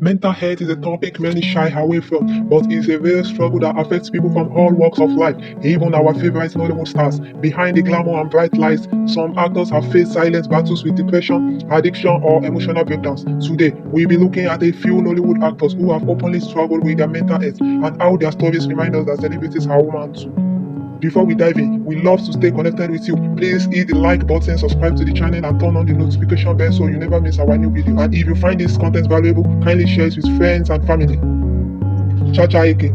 Mental health is a topic many shy away from, but it's a real struggle that affects people from all walks of life, even our favorite Nollywood stars. Behind the glamour and bright lights, some actors have faced silent battles with depression, addiction, or emotional breakdowns. Today, we'll be looking at a few Nollywood actors who have openly struggled with their mental health and how their stories remind us that celebrities are human too. Before we dive in, we love to stay connected with you. Please hit the like button, subscribe to the channel, and turn on the notification bell so you never miss our new video. And if you find this content valuable, kindly share it with friends and family. Chacha Eke.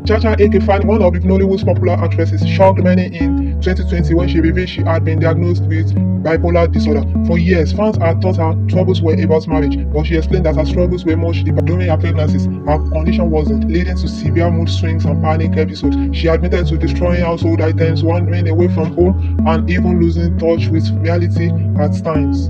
Chacha Eke, one of Nollywood's popular actresses, shocked many in 2020 when she revealed she had been diagnosed with bipolar disorder. For years, fans had thought her troubles were about marriage, but she explained that her struggles were much deeper. During her pregnancies, her condition worsened, leading to severe mood swings and panic episodes. She admitted to destroying household items, wandering away from home, and even losing touch with reality at times.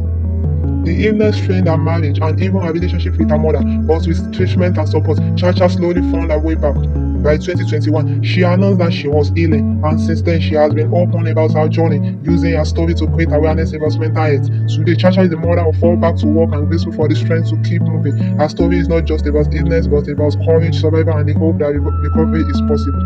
The illness strained her marriage and even her relationship with her mother, but with treatment and support, Chacha slowly found her way back. By 2021, she announced that she was healing, and since then she has been open about her journey, using her story to create awareness about mental health. Today, Chacha is the mother of 4 back to work and grateful for the strength to keep moving. Her story is not just about illness, but about courage, survival, and the hope that recovery is possible.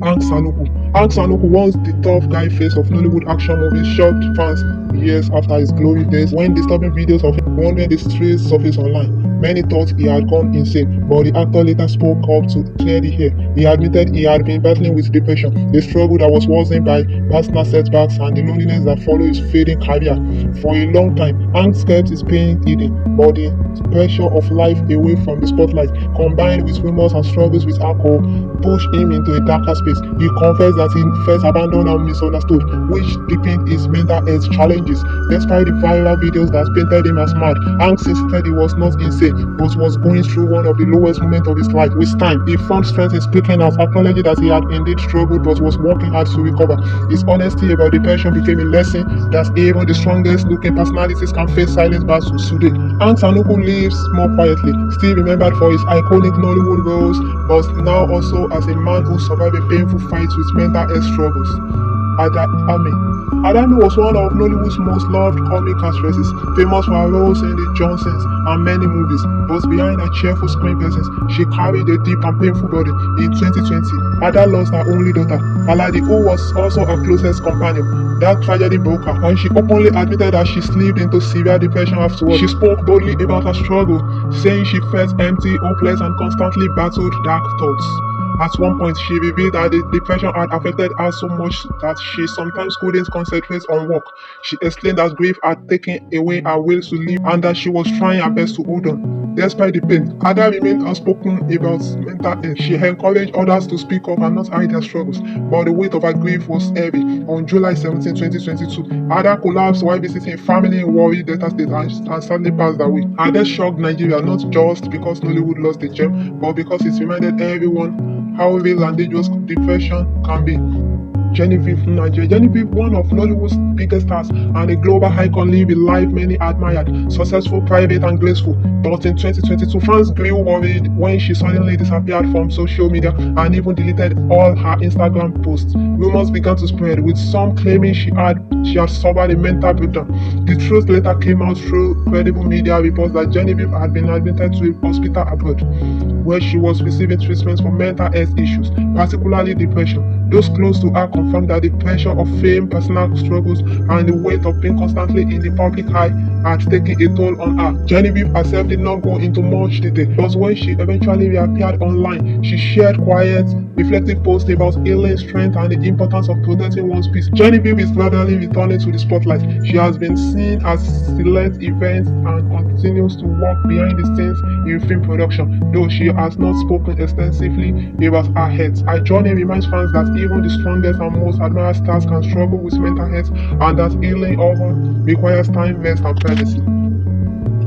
Hank Sanuku, once the tough guy face of Nollywood action movies, shocked fans years after his glory days when disturbing videos of him wandering the streets surfaced online. Many thought he had gone insane, but the actor later spoke up to clear the air. He admitted he had been battling with depression, a struggle that was worsened by personal setbacks and the loneliness that followed his fading career. For a long time, Hank kept his pain hidden, but the pressure of life away from the spotlight, combined with rumors and struggles with alcohol, pushed him into a darker space. He confessed that he felt abandoned and misunderstood, which deepened his mental health challenges. Despite the viral videos that painted him as mad, Hank insisted he was not insane, but was going through one of the lowest moments of his life. With time, he found strength in speaking out, acknowledging that he had indeed struggled but was working hard to recover. His honesty about depression became a lesson that even the strongest looking personalities can face silent battles today. Hank Sanuku lives more quietly, still remembered for his iconic Nollywood roles, but now also as a man who survived a painful fight with mental health struggles. Adami was one of Nollywood's most loved comic actresses, famous for her roles in The Johnsons and many movies. But behind her cheerful screen presence, she carried a deep and painful burden. In 2020, Ada lost her only daughter, Kadiri, who was also her closest companion. That tragedy broke her, and she openly admitted that she slipped into severe depression afterwards. She spoke boldly about her struggle, saying she felt empty, hopeless, and constantly battled dark thoughts. At one point, she revealed that the depression had affected her so much that she sometimes couldn't concentrate on work. She explained that grief had taken away her will to live and that she was trying her best to hold on. Despite the pain, Ada remained outspoken about mental health. She encouraged others to speak up and not hide their struggles, but the weight of her grief was heavy. On July 17, 2022, Ada collapsed while visiting family in Warri, Delta State, and sadly passed away. Her death shocked Nigeria not just because Nollywood lost the gem, but because it reminded everyone how real and dangerous depression can be. Genevieve, one of Nollywood's biggest stars and a global icon, lived a life many admired, successful, private, and graceful. But in 2022, fans grew worried when she suddenly disappeared from social media and even deleted all her Instagram posts. Rumors began to spread, with some claiming she had suffered a mental breakdown. The truth later came out through credible media reports that Genevieve had been admitted to a hospital abroad, where she was receiving treatment for mental health issues, particularly depression. Those close to her confirmed that the pressure of fame, personal struggles, and the weight of being constantly in the public eye had taken a toll on her. Genevieve herself did not go into much detail, but when she eventually reappeared online, she shared quiet, reflective posts about healing, strength, and the importance of protecting one's peace. Genevieve is gradually returning to the spotlight. She has been seen at select events and continues to work behind the scenes in film production, though she has not spoken extensively about her health. Her journey reminds fans that even the strongest and most admired stars can struggle with mental health, and that healing often requires time, rest, and privacy.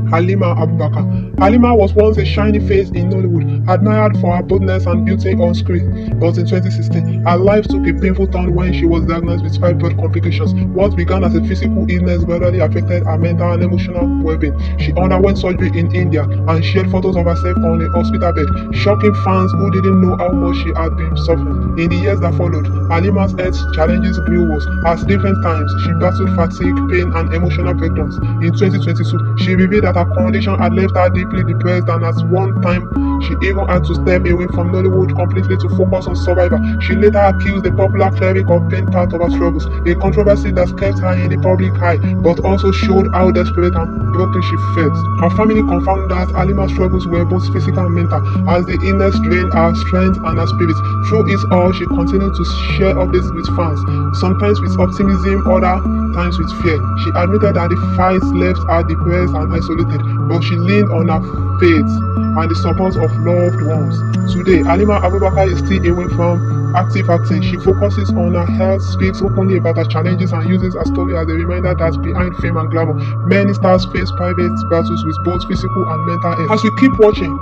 Halima Abubakar. Halima was once a shiny face in Nollywood, admired for her boldness and beauty on screen. But in 2016, her life took a painful turn when she was diagnosed with fibroid complications. What began as a physical illness gradually affected her mental and emotional well-being. She underwent surgery in India and shared photos of herself on a hospital bed, shocking fans who didn't know how much she had been suffering. In the years that followed, Halima's health challenges grew worse. At different times, she battled fatigue, pain, and emotional breakdowns. In 2022, she revealed that her condition had left her deeply depressed, and at one time she even had to step away from Nollywood completely to focus on survival. She later accused the popular cleric of being part of her struggles, a controversy that kept her in the public eye but also showed how desperate and broken she felt. Her family confirmed that Halima's struggles were both physical and mental, as the illness drained her strength and her spirit. Through it all, she continued to share updates with fans, sometimes with optimism, other times with fear. She admitted that the fight left her depressed and isolated, but she leaned on her faith and the support of loved ones. Today, Halima Abubakar is still away from active acting. She focuses on her health, speaks openly about her challenges, and uses her story as a reminder that behind fame and glamour, many stars face private battles with both physical and mental health. As we keep watching,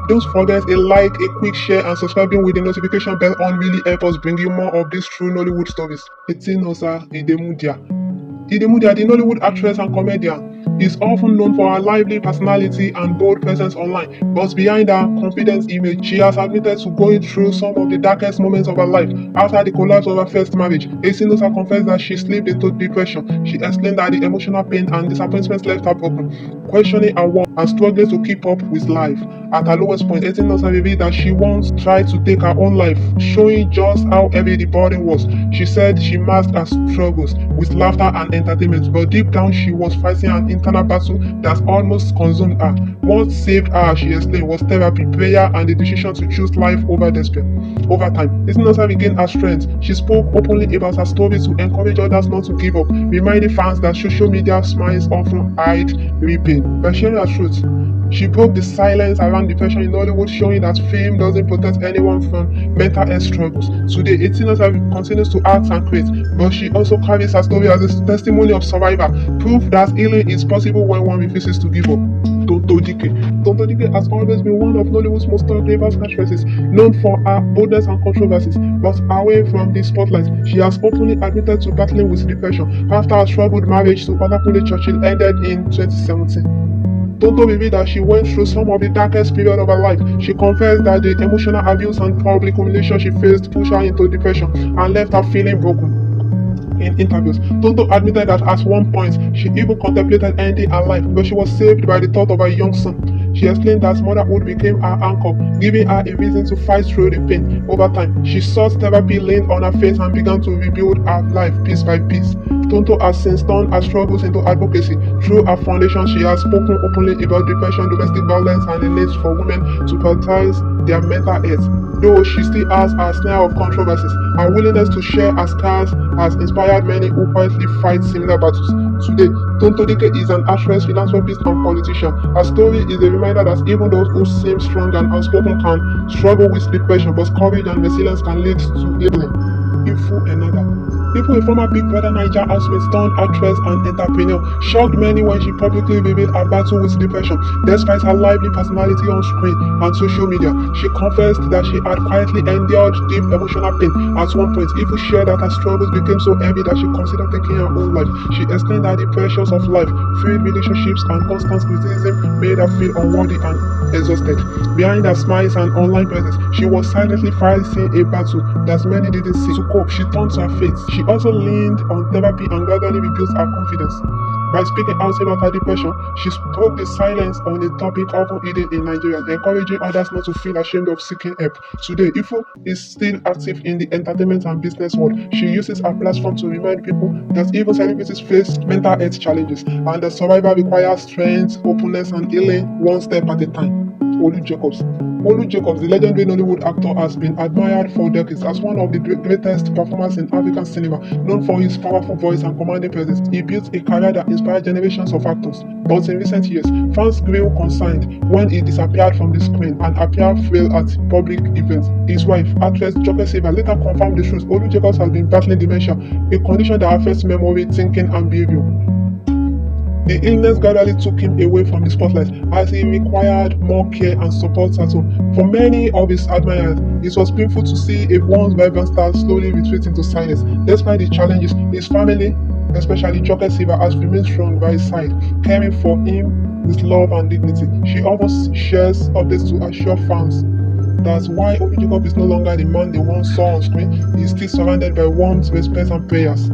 don't forget a like, a quick share, and subscribing with the notification bell on really help us bring you more of these true Nollywood stories. Etinosa Idemudia. Idemudia, the Nollywood actress and comedian, is often known for her lively personality and bold presence online, but behind her confident image, she has admitted to going through some of the darkest moments of her life. After the collapse of her first marriage, Etinosa confessed that she slipped into depression. She explained that the emotional pain and disappointments left her broken, questioning her worth and struggling to keep up with life. At her lowest point, Etinosa revealed that she once tried to take her own life, showing just how heavy the burden was. She said she masked her struggles with laughter and entertainment, but deep down she was fighting an internal battle that almost consumed her. What saved her, she explained, was therapy, prayer, and the decision to choose life over despair. Over time, Etinosa regained her strength. She spoke openly about her story to encourage others not to give up, reminding fans that social media smiles often hide real pain. By sharing her truth, she broke the silence around depression in Nollywood, showing that fame doesn't protect anyone from mental health struggles. Today, Etinosa continues to act and create, but she also carries her story as a testimony of survival, proof that healing is possible when one refuses to give up. Tonto Dike. Tonto Dike has always been one of Nollywood's most diverse actresses, known for her boldness and controversies, but away from the spotlight, she has openly admitted to battling with depression after her troubled marriage to Olakunle Churchill ended in 2017. Tonto revealed that she went through some of the darkest period of her life. She confessed that the emotional abuse and public humiliation she faced pushed her into depression and left her feeling broken. In interviews, Tonto admitted that at one point she even contemplated ending her life, but she was saved by the thought of her young son. She explained that motherhood became her anchor, giving her a reason to fight through the pain. Over time, she sought therapy, leaned on her faith, and began to rebuild her life piece by piece. Tonto has since turned her struggles into advocacy. Through her foundation, she has spoken openly about depression, domestic violence, and the need for women to prioritize their mental health. Though she still has her snare of controversies, her willingness to share her scars has inspired many who quietly fight similar battles. Today, Tonto Dike is an actress, philanthropist, and politician. Her story is a reminder that even those who seem strong and outspoken can struggle with depression, but courage and resilience can lead to healing. Ifu, a former Big Brother Naija housemate turned actress and entrepreneur, shocked many when she publicly revealed her battle with depression. Despite her lively personality on screen and social media, she confessed that she had quietly endured deep emotional pain. At one point, Ifu shared that her struggles became so heavy that she considered taking her own life. She explained that the pressures of life, failed relationships, and constant criticism made her feel unworthy and exhausted. Behind her smiles and online presence, she was silently fighting a battle that many didn't see. To cope, she turned to her faith. She also leaned on therapy and gradually rebuilt her confidence. By speaking out about her depression, she broke the silence on a topic often hidden in Nigeria, encouraging others not to feel ashamed of seeking help. Today, Ifu is still active in the entertainment and business world. She uses her platform to remind people that even celebrities face mental health challenges, and that survival requires strength, openness, and healing one step at a time. Olu Jacobs. Olu Jacobs, the legendary Nollywood actor, has been admired for decades as one of the greatest performers in African cinema. Known for his powerful voice and commanding presence, he built a career that inspired generations of actors. But in recent years, fans grew concerned when he disappeared from the screen and appeared frail at public events. His wife, actress Joke Silva, later confirmed the truth. Olu Jacobs has been battling dementia, a condition that affects memory, thinking, and behavior. The illness gradually took him away from the spotlight as he required more care and support at home. For many of his admirers, it was painful to see a once vibrant star slowly retreat into silence. Despite the challenges, his family, especially Joke Silva, has remained strong by his side, caring for him with love and dignity. She often shares updates to assure fans that while Olu Jacob is no longer the man they once saw on screen, he is still surrounded by warmth, respect, and prayers.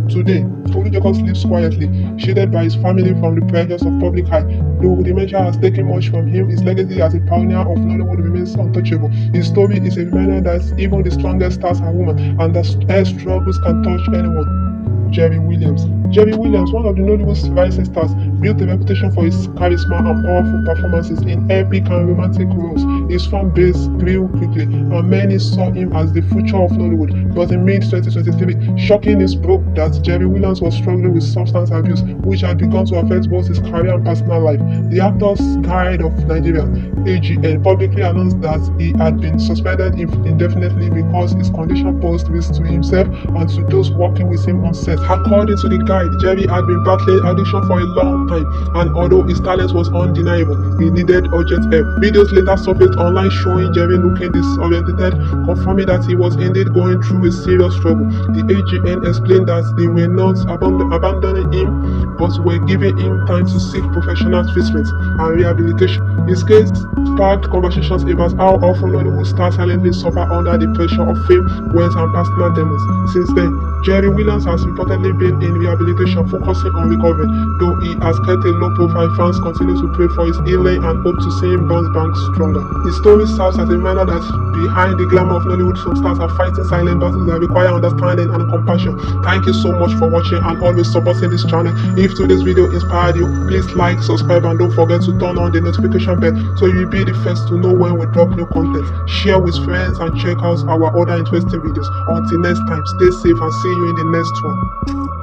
Today, Olu Jerry Jacobs lives quietly, shaded by his family from the pressures of public eye. Though dementia has taken much from him, his legacy as a pioneer of Nollywood remains untouchable. His story is a reminder that even the strongest stars are women, and that air struggles can touch anyone. Jerry Williams. Jerry Williams, one of the Nollywood's rising stars, built a reputation for his charisma and powerful performances in epic and romantic roles. His fan base grew quickly, and many saw him as the future of Nollywood. But in mid-2023, shocking news broke that Jerry Williams was struggling with substance abuse, which had begun to affect both his career and personal life. The Actors Guild of Nigeria (AGN) publicly announced that he had been suspended indefinitely because his condition posed risk to himself and to those working with him on set. According to the guide, Jerry had been battling addiction for a long time, and although his talent was undeniable, he needed urgent help. Videos later surfaced online showing Jerry looking disoriented, confirming that he was indeed going through a serious struggle. The AGN explained that they were not abandoning him, but were giving him time to seek professional treatment and rehabilitation. His case sparked conversations about how often Nollywood stars silently suffer under the pressure of fame, wealth, and personal demons. Since then, Jerry Williams has reportedly been in rehabilitation, focusing on recovery. Though he has kept a low profile, fans continue to pray for his healing and hope to see him bounce back stronger. His story serves as a reminder that behind the glamour of Nollywood, film stars are fighting silent battles that require understanding and compassion. Thank you so much for watching and always supporting this channel. If today's video inspired you, please like, subscribe, and don't forget to turn on the notification bell so you'll be the first to know when we drop new content. Share with friends and check out our other interesting videos. Until next time, stay safe and see you in the next one.